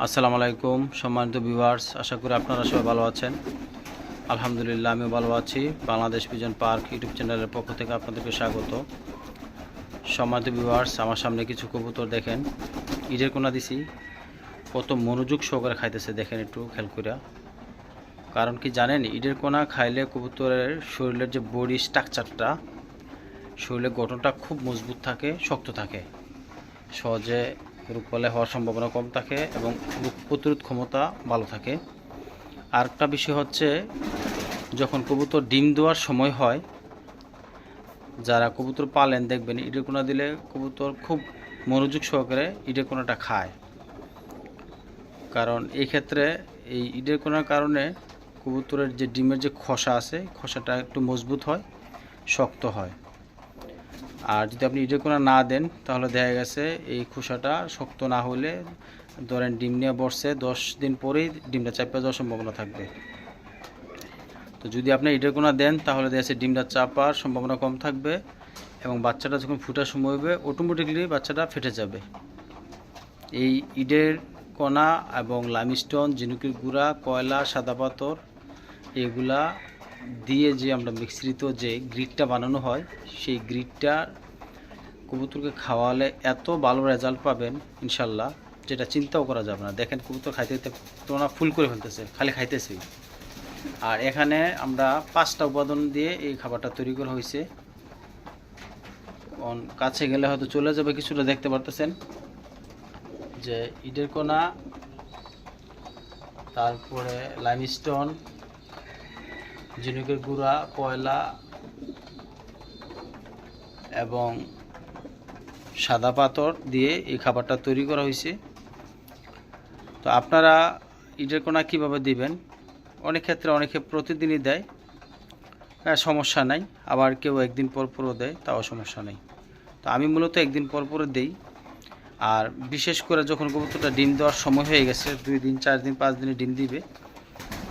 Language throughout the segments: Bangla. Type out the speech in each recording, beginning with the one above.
আসসালামু আলাইকুম সম্মানিত ভিউয়ার্স, আশা করি আপনারা সবাই ভালো আছেন। আলহামদুলিল্লাহ আমিও ভালো আছি। বাংলাদেশ পিজন পার্ক ইউটিউব চ্যানেলের পক্ষ থেকে আপনাদেরকে স্বাগত। সম্মানিত ভিউয়ার্স, আমার সামনে কিছু কবুতর দেখেন, ঈদের কোনা দিছি, কত মনোযোগ সহকারে খাইতেছে দেখেন, একটু খেয়াল করিয়া। কারণ কি জানেন, ঈদের কোনা খাইলে কবুতরের শরীরের যে বডি স্ট্রাকচারটা, শরীরের গঠনটা খুব মজবুত থাকে, শক্ত থাকে, সহজে রোগবালাই হওয়ার সম্ভাবনা কম থাকে এবং রোগ প্রতিরোধ ক্ষমতা ভালো থাকে। আরেকটা বিষয় হচ্ছে, যখন কবুতর ডিম দেওয়ার সময় হয়, যারা কবুতর পালেন দেখবেন ইটের কোনা দিলে কবুতর খুব মনোযোগ সহকারে ইটের কোনাটা খায়। কারণ এই ক্ষেত্রে এই ইটের কোনার কারণে কবুতরের যে ডিমের যে খোসা আছে, খোসাটা একটু মজবুত হয়, শক্ত হয়। আর যদি আপনি ইটের কোনা না দেন, তাহলে দেখা গেছে এই খোসাটা শক্ত না হলে, ধরেন ডিম নিয়ে বসছে 10 দিন পরেই ডিমটা চাপা যাওয়ার সম্ভাবনা থাকবে। তো যদি আপনি ইটের কোনা দেন, তাহলে দেখা যাচ্ছে ডিমটা চাপার সম্ভাবনা কম থাকবে এবং বাচ্চাটা যখন ফুটার সময় হবে অটোমেটিকলি বাচ্চাটা ফেটে যাবে। এই ইটের কোনা এবং লাইমস্টোন, ঝিনুকের গুঁড়া, কয়লা, সাদা পাথর, এগুলা দিয়ে যে আমরা মিশ্রিত যে গ্রিডটা বানানো হয়, সেই গ্রিডটা কবুতরকে খাওয়ালে এত ভালো রেজাল্ট পাবেন ইনশাল্লাহ, যেটা চিন্তাও করা যাবে না। দেখেন কবুতর খাইতে তোমরা ফুল করে ফেলতেছে, খালি খাইতেছি। আর এখানে আমরা 5টা উপাদান দিয়ে এই খাবারটা তৈরি করা হয়েছে। কাছে গেলে হয়তো চলে যাবে, কিছুটা দেখতে পারতেছেন যে ইটের কোনা, তারপরে লাইমস্টোন, ঝিনুকের গুঁড়া, কয়লা এবং সাদা পাথর দিয়ে এই খাবারটা তৈরি করা হয়েছে। তো আপনারা ইটের কোনা কীভাবে দিবেন, অনেক ক্ষেত্রে অনেকে প্রতিদিনই দেয়, হ্যাঁ সমস্যা নাই, আবার কেউ একদিন পর পরও দেয়, তাও সমস্যা নেই। তো আমি মূলত একদিন পর পরে দেই। আর বিশেষ করে যখন কবুতরটা ডিম দেওয়ার সময় হয়ে গেছে, 2 দিন 4 দিন 5 দিনে ডিম দিবে,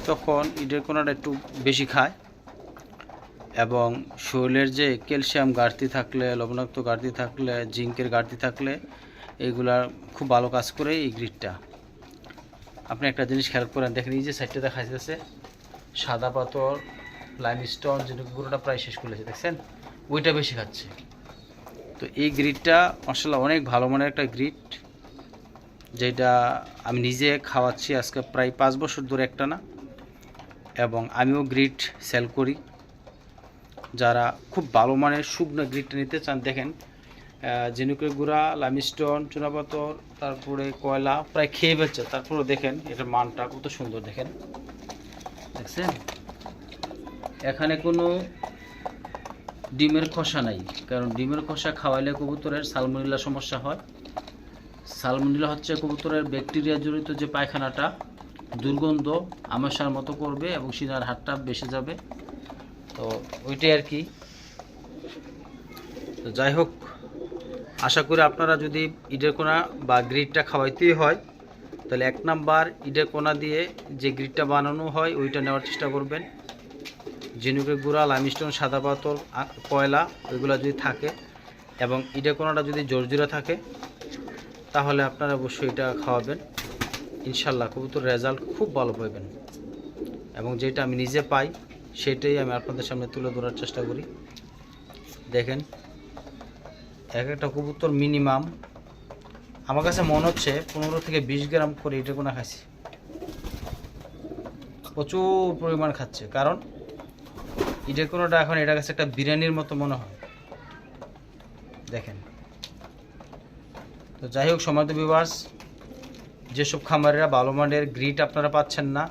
তখন ইটের কোনাটা একটু বেশি খায় এবং শরীরের যে ক্যালসিয়াম ঘাটতি থাকলে, লবণাক্ত ঘাটতি থাকলে, জিঙ্কের ঘাটতি থাকলে, এইগুলা খুব ভালো কাজ করে এই গ্রিডটা। আপনি একটা জিনিস খেয়াল করেন, দেখেন এই যে সাইডটা দেখা যাচ্ছে সাদা পাথর, লাইমস্টোন, যেটা গুঁড়োটা প্রায় শেষ করেছে, দেখছেন ওইটা বেশি খাচ্ছে। তো এই গ্রিডটা মাশাআল্লাহ অনেক ভালো মানের একটা গ্রিড, যেটা আমি নিজে খাওয়াচ্ছি আজকে প্রায় 5 বছর ধরে একটা না, এবং আমিও গ্রিড সেল করি। যারা খুব ভালো মানের শুকনো গ্রিডটা নিতে চান, দেখেন ঝিনুকের গুঁড়া, লাইমস্টোন, চুনাপাথর, তারপরে কয়লা প্রায় খেয়ে ফেলছে, তারপরে দেখেন এটার মানটা কত সুন্দর। দেখেন, দেখছেন এখানে কোনো ডিমের খোসা নাই, কারণ ডিমের খোসা খাওয়াইলে কবুতরের সালমোনেলা সমস্যা হয়। সালমোনেলা হচ্ছে কবুতরের ব্যাকটেরিয়া জড়িত যে পায়খানাটা, দুর্গন্ধ আমাশার মতো করবে এবং সিনার হাড়টা বেসে যাবে। তো ওইটাই আর কি। তো যাই হোক, আশা করি আপনারা যদি ইটের কোনা বা গ্রিডটা খাওয়াইতেই হয়, তাহলে 1 নাম্বার ইটের কোনা দিয়ে যে গ্রিডটা বানানো হয় ওইটা নেওয়ার চেষ্টা করবেন। ঝিনুকের গুঁড়া, লাইমস্টোন, সাদা পাথর, কয়লা ওইগুলো যদি থাকে এবং ইটের কোনাটা যদি জর্জরা থাকে, তাহলে আপনারা অবশ্যই এটা খাওয়াবেন। ইনশাল্লাহ কবুতর রেজাল্ট খুব ভালো পাবেন এবং যেটা আমি নিজে পাই সেটাই আমি আপনাদের সামনে তুলে ধরার চেষ্টা করি। দেখেন এক একটা কবুতর মিনিমাম আমার কাছে মনে হচ্ছে 15 থেকে 20 গ্রাম করে ইটের কোনা খাইছি, প্রচুর পরিমাণ খাচ্ছে। কারণ ইটের কোনাটা এখন এটা কাছে একটা বিরিয়ানির মতো মনে হয়, দেখেন। তো যাই হোক সম্মানিত ভিউয়ার্স, যেসব খামারেরা ভালো মানের গ্রিড আপনারা পাচ্ছেন না,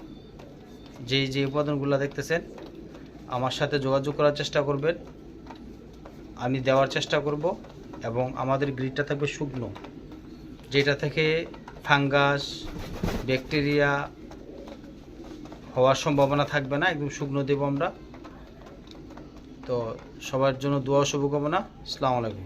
যে উপাদানগুলো দেখতেছেন, আমার সাথে যোগাযোগ করার চেষ্টা করবেন, আমি দেওয়ার চেষ্টা করব। এবং আমাদের গ্রিডটা থাকবে শুকনো, যেটা থেকে ফাঙ্গাস, ব্যাকটেরিয়া হওয়ার সম্ভাবনা থাকবে না, একদম শুকনো দেব আমরা। তো সবার জন্য দোয়া শুভকামনা। আসসালামু আলাইকুম।